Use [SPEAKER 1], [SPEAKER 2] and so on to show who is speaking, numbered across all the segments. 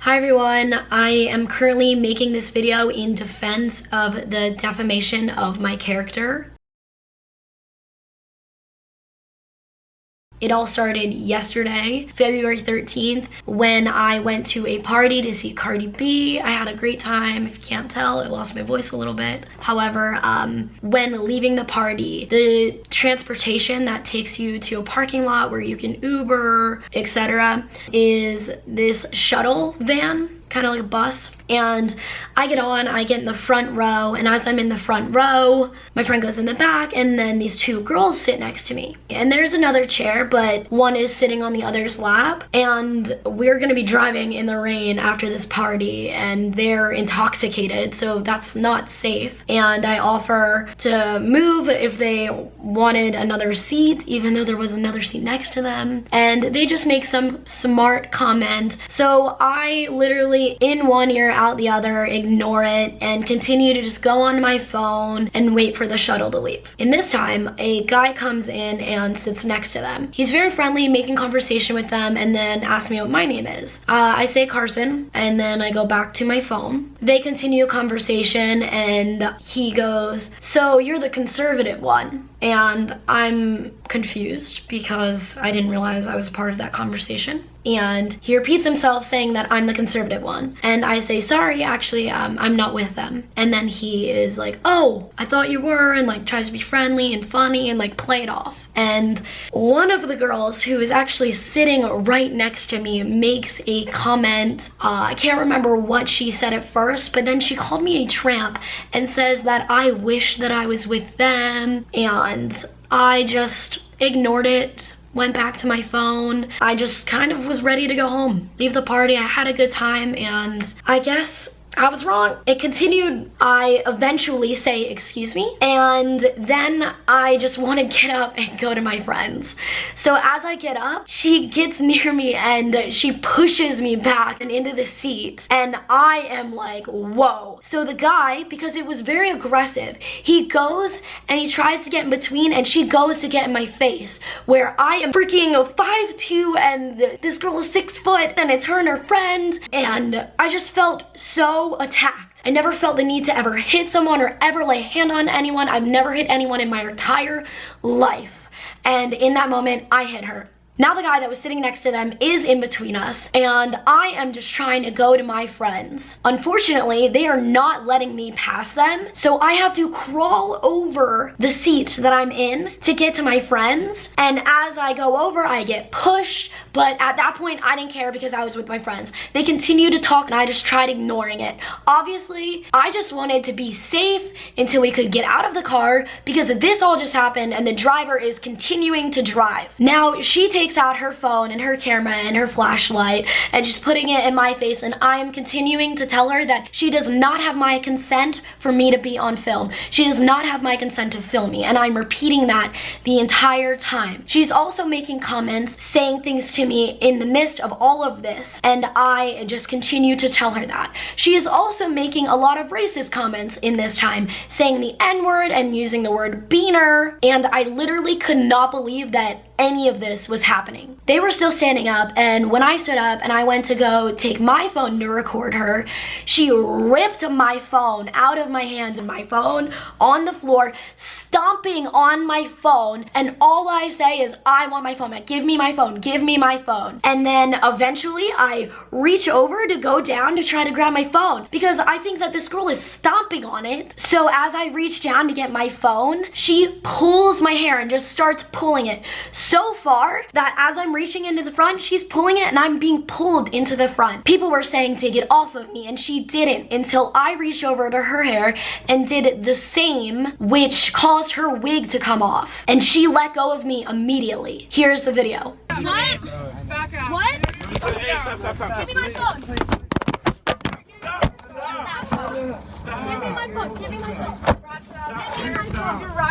[SPEAKER 1] Hi everyone, I am currently making this video in defense of the defamation of my character. It all started yesterday, February 13th, when I went to a party to see Cardi B. I had a great time. If you can't tell, I lost my voice a little bit. However, when leaving the party, the transportation that takes you to a parking lot where you can Uber, etc., is this shuttle van, kind of like a bus. And I get on, I get in the front row, and as I'm in the front row, my friend goes in the back, and then these two girls sit next to me. And there's another chair, but one is sitting on the other's lap, and we're gonna be driving in the rain after this party, and they're intoxicated, so that's not safe. And I offer to move if they wanted another seat, even though there was another seat next to them, and they just make some smart comment. So I literally, in one ear, out the other, ignore it and continue to just go on my phone and wait for the shuttle to leave. In this time, a guy comes in and sits next to them. He's very friendly, making conversation with them, and then asks me what my name is. I say Carson, and then I go back to my phone. They continue a conversation, and he goes, "So you're the conservative one?" And I'm confused because I didn't realize I was a part of that conversation. And he repeats himself saying that I'm the conservative one. And I say, sorry, actually, I'm not with them. And then he is like, oh, I thought you were, and like tries to be friendly and funny and like play it off. And one of the girls who is actually sitting right next to me makes a comment. I can't remember what she said at first, but then she called me a tramp and says that I wish that I was with them. And I just ignored it, went back to my phone. I just kind of was ready to go home, leave the party. I had a good time, and I guess I was wrong. It continued. I eventually say, excuse me, and then I just want to get up and go to my friends. So as I get up, she gets near me and she pushes me back and into the seat, and I am like, whoa. So the guy, because it was very aggressive, he goes and he tries to get in between, and she goes to get in my face, where I am freaking 5'2", and this girl is 6 foot, and it's her and her friend, and I just felt so attacked. I never felt the need to ever hit someone or ever lay a hand on anyone. I've never hit anyone in my entire life. And in that moment, I hit her. Now the guy that was sitting next to them is in between us, and I am just trying to go to my friends. Unfortunately, they are not letting me pass them, so I have to crawl over the seat that I'm in to get to my friends, and as I go over, I get pushed, but at that point, I didn't care because I was with my friends. They continue to talk, and I just tried ignoring it. Obviously, I just wanted to be safe until we could get out of the car, because this all just happened, and the driver is continuing to drive. Now, she takes out her phone and her camera and her flashlight and just putting it in my face, and I am continuing to tell her that she does not have my consent for me to be on film. She does not have my consent to film me, and I'm repeating that the entire time. She's also making comments, saying things to me in the midst of all of this, and I just continue to tell her that. She is also making a lot of racist comments in this time, saying the N-word and using the word beaner, and I literally could not believe that any of this was happening. They were still standing up, and when I stood up and I went to go take my phone to record her, she ripped my phone out of my hands, and my phone on the floor, stomping on my phone, and all I say is, I want my phone back. Give me my phone. Give me my phone. And then eventually I reach over to go down to try to grab my phone because I think that this girl is stomping on it. So as I reach down to get my phone, she pulls my hair and just starts pulling it so far that as I'm reaching into the front, she's pulling it and I'm being pulled into the front. People were saying to get off of me, and she didn't until I reached over to her hair and did the same, which caused her wig to come off, and she let go of me immediately. Here's the video.
[SPEAKER 2] What? What?
[SPEAKER 3] Stop.
[SPEAKER 2] Give me my phone. Give me my phone. Give me my phone.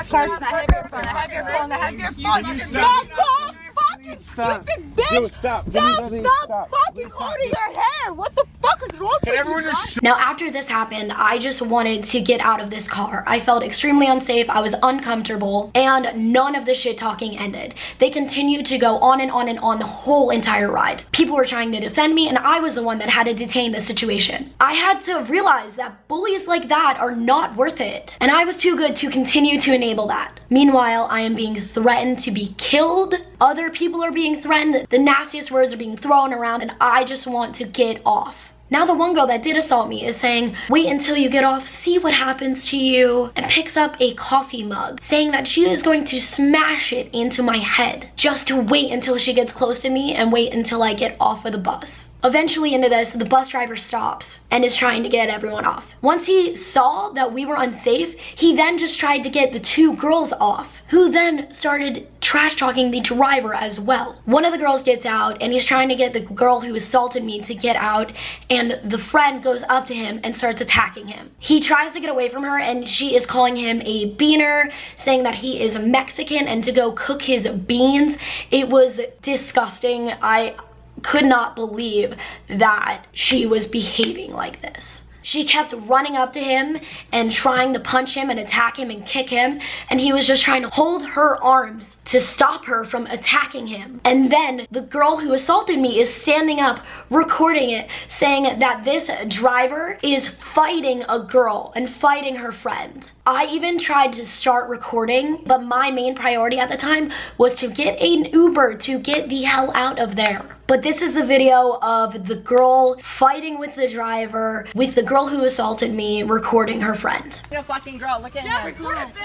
[SPEAKER 2] Carson, I have your phone. I have your phone. I have your phone. Stop, fucking stupid bitch.
[SPEAKER 3] Stop.
[SPEAKER 2] Stop fucking holding your hair. What the fuck is wrong? drunk?
[SPEAKER 3] Can everyone just
[SPEAKER 1] Now, after this happened, I just wanted to get out of this car. I felt extremely unsafe. I was uncomfortable, and none of the shit talking ended. They continued to go on and on and on the whole entire ride. People were trying to defend me, and I was the one that had to detain the situation. I had to realize that bullies like that are not worth it, and I was too good to continue to enable that. Meanwhile, I am being threatened to be killed. Other people are being threatened. The nastiest words are being thrown around, and I just want to get off. Now the one girl that did assault me is saying, wait until you get off, see what happens to you, and picks up a coffee mug, saying that she is going to smash it into my head, just to wait until she gets close to me and wait until I get off of the bus. Eventually into this, the bus driver stops and is trying to get everyone off. Once he saw that we were unsafe, he then just tried to get the two girls off, who then started trash talking the driver as well. One of the girls gets out and he's trying to get the girl who assaulted me to get out, and the friend goes up to him and starts attacking him. He tries to get away from her and she is calling him a beaner, saying that he is Mexican and to go cook his beans. It was disgusting. I could not believe that she was behaving like this. She kept running up to him and trying to punch him and attack him and kick him, and he was just trying to hold her arms to stop her from attacking him. And then the girl who assaulted me is standing up, recording it, saying that this driver is fighting a girl and fighting her friend. I even tried to start recording, but my main priority at the time was to get an Uber to get the hell out of there. But this is a video of the girl fighting with the driver, with the girl who assaulted me recording her friend.
[SPEAKER 2] A fucking girl. Look at him.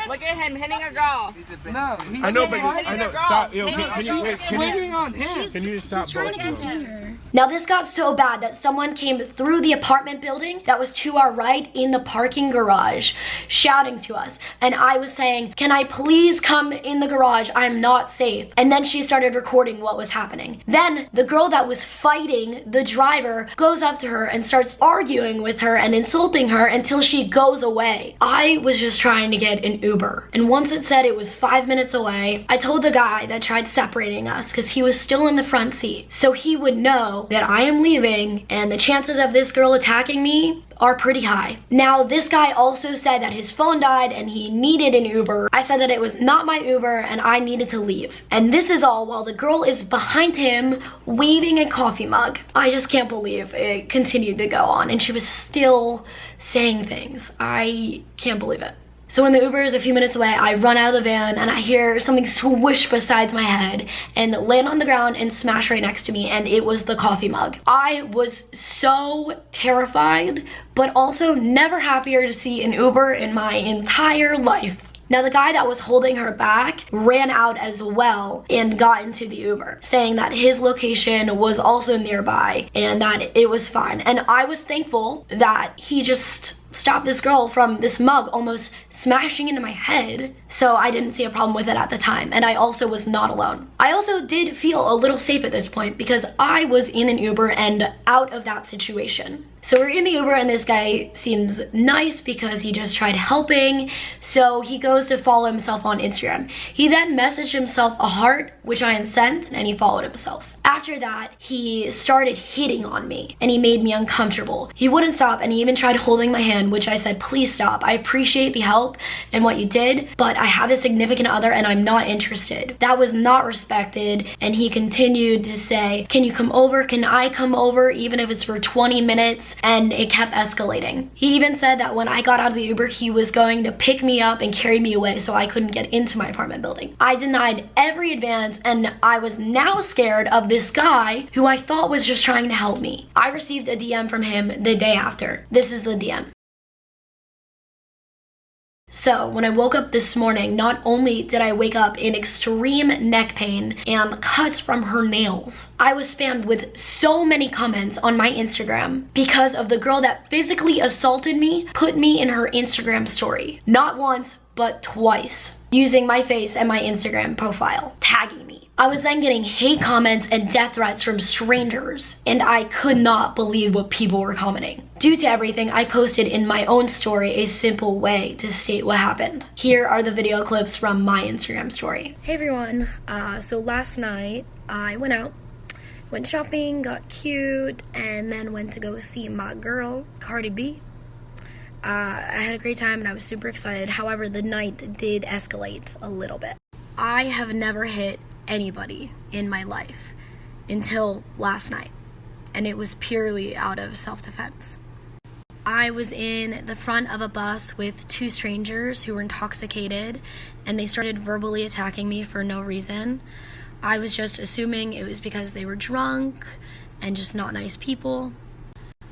[SPEAKER 2] Look at him hitting a girl.
[SPEAKER 3] No,
[SPEAKER 4] I know, but I know. Stop. Yo,
[SPEAKER 2] Hitting
[SPEAKER 4] can
[SPEAKER 2] a
[SPEAKER 4] you
[SPEAKER 2] girl.
[SPEAKER 4] wait?
[SPEAKER 3] swinging on him.
[SPEAKER 4] Can you just stop both of them?
[SPEAKER 1] Now this got so bad that someone came through the apartment building that was to our right in the parking garage, shouting to us. And I was saying, can I please come in the garage? I'm not safe. And then she started recording what was happening. Then the girl that was fighting the driver goes up to her and starts arguing with her and insulting her until she goes away. I was just trying to get an Uber. And once it said it was 5 minutes away, I told the guy that tried separating us, because he was still in the front seat, so he would know that I am leaving and the chances of this girl attacking me are pretty high. Now, this guy also said that his phone died and he needed an Uber. I said that it was not my Uber and I needed to leave. And this is all while the girl is behind him waving a coffee mug. I just can't believe it continued to go on and she was still saying things. I can't believe it. So when the Uber is a few minutes away, I run out of the van and I hear something swoosh beside my head and land on the ground and smash right next to me, and it was the coffee mug. I was so terrified, but also never happier to see an Uber in my entire life. Now the guy that was holding her back ran out as well and got into the Uber, saying that his location was also nearby and that it was fine. And I was thankful that he just stopped this girl from this mug almost smashing into my head, so I didn't see a problem with it at the time, and I also was not alone. I also did feel a little safe at this point because I was in an Uber and out of that situation. So we're in the Uber and this guy seems nice because he just tried helping, so he goes to follow himself on Instagram. He then messaged himself a heart, which I had sent, and he followed himself. After that, he started hitting on me and he made me uncomfortable. He wouldn't stop and he even tried holding my hand, which I said, please stop. I appreciate the help and what you did, but I have a significant other and I'm not interested. That was not respected, and he continued to say, can you come over? Can I come over? Even if it's for 20 minutes, and it kept escalating. He even said that when I got out of the Uber, he was going to pick me up and carry me away so I couldn't get into my apartment building. I denied every advance and I was now scared of this guy who I thought was just trying to help me. I received a DM from him the day after. This is the DM. So when I woke up this morning, not only did I wake up in extreme neck pain and cuts from her nails, I was spammed with so many comments on my Instagram because of the girl that physically assaulted me put me in her Instagram story. Not once, but twice, using my face and my Instagram profile, tagging me. I was then getting hate comments and death threats from strangers, and I could not believe what people were commenting. Due to everything, I posted in my own story a simple way to state what happened. Here are the video clips from my Instagram story. Hey everyone, so last night I went out Went shopping, got cute, and then went to go see my girl, Cardi B. I had a great time and I was super excited. However, the night did escalate a little bit. I have never hit anybody in my life until last night, and it was purely out of self-defense. I was in the front of a bus with two strangers who were intoxicated, and they started verbally attacking me for no reason. I was just assuming it was because they were drunk and just not nice people.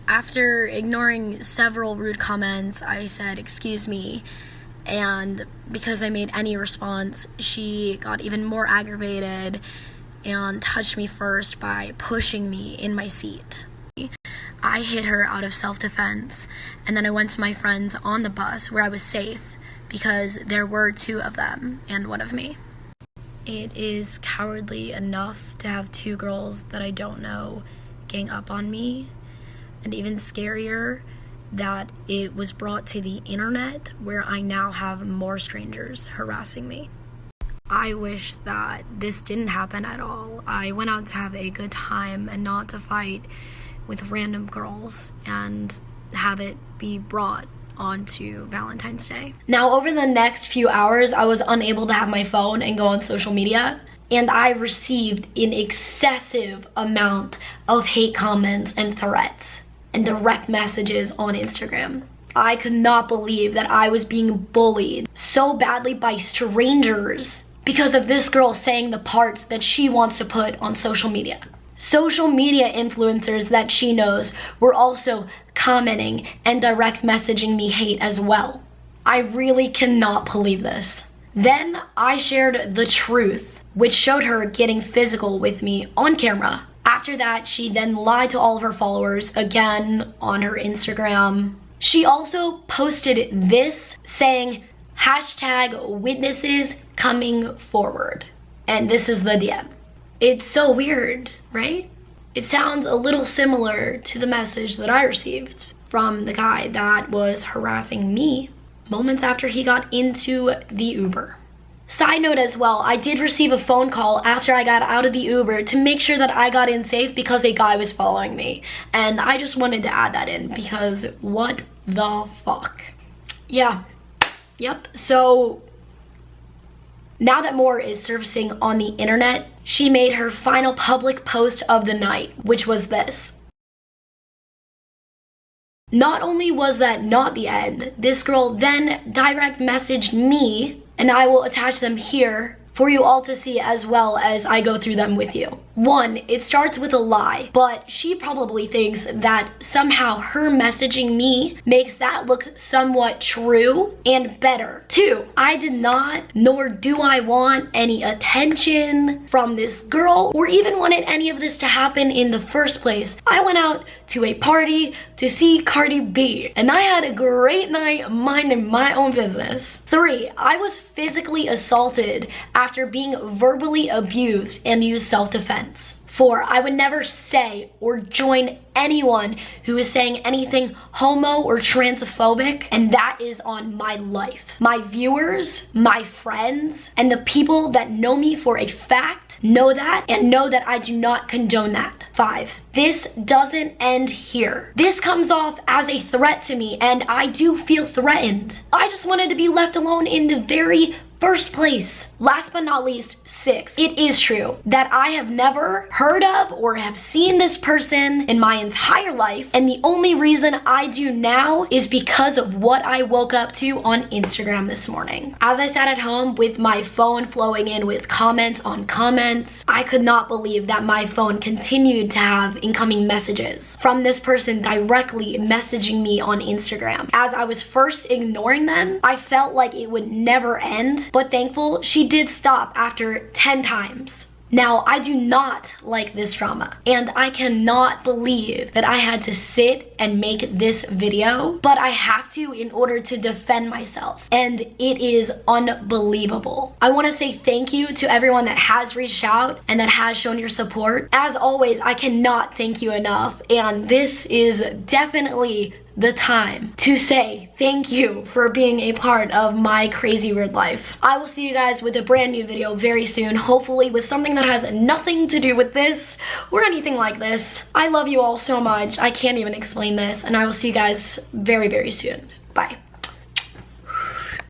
[SPEAKER 1] After ignoring several rude comments, I said, "Excuse me," and because I made any response, she got even more aggravated and touched me first by pushing me in my seat. I hit her out of self-defense, and then I went to my friends on the bus where I was safe because there were two of them and one of me. It is cowardly enough to have two girls that I don't know gang up on me, and even scarier that it was brought to the internet where I now have more strangers harassing me. I wish that this didn't happen at all. I went out to have a good time and not to fight with random girls and have it be brought onto Valentine's Day. Now, over the next few hours, I was unable to have my phone and go on social media, and I received an excessive amount of hate comments and threats and direct messages on Instagram. I could not believe that I was being bullied so badly by strangers because of this girl saying the parts that she wants to put on social media. Social media influencers that she knows were also commenting and direct messaging me hate as well. I really cannot believe this. Then I shared the truth, which showed her getting physical with me on camera. After that, she then lied to all of her followers again on her Instagram. She also posted this saying, #witnesses coming forward. And this is the DM. It's so weird, right? It sounds a little similar to the message that I received from the guy that was harassing me moments after he got into the Uber. Side note as well, I did receive a phone call after I got out of the Uber to make sure that I got in safe because a guy was following me. And I just wanted to add that in because what the fuck? Yeah, yep, so now that more is surfacing on the internet, she made her final public post of the night, which was this. Not only was that not the end, this girl then direct messaged me, and I will attach them here for you all to see as well as I go through them with you. One, it starts with a lie, but she probably thinks that somehow her messaging me makes that look somewhat true and better. Two, I did not, nor do I want any attention from this girl or even wanted any of this to happen in the first place. I went out to a party to see Cardi B, and I had a great night minding my own business. Three, I was physically assaulted after being verbally abused and used self-defense. Four, I would never say or join anyone who is saying anything homo or transphobic, and that is on my life. My viewers, my friends, and the people that know me for a fact know that and know that I do not condone that. Five, this doesn't end here. This comes off as a threat to me, and I do feel threatened. I just wanted to be left alone in the very first place. Last but not least, six, it is true that I have never heard of or have seen this person in my entire life, and the only reason I do now is because of what I woke up to on Instagram this morning. As I sat at home with my phone flowing in with comments on comments, I could not believe that my phone continued to have incoming messages from this person directly messaging me on Instagram. As I was first ignoring them, I felt like it would never end, but thankful she did stop after 10 times. Now, I do not like this drama, and I cannot believe that I had to sit and make this video, but I have to in order to defend myself, and it is unbelievable. I want to say thank you to everyone that has reached out and that has shown your support. As always, I cannot thank you enough, and this is definitely the time to say thank you for being a part of my crazy weird life. I will see you guys with a brand new video very soon, hopefully with something that has nothing to do with this or anything like this. I love you all so much. I can't even explain this, and I will see you guys very, very soon. Bye.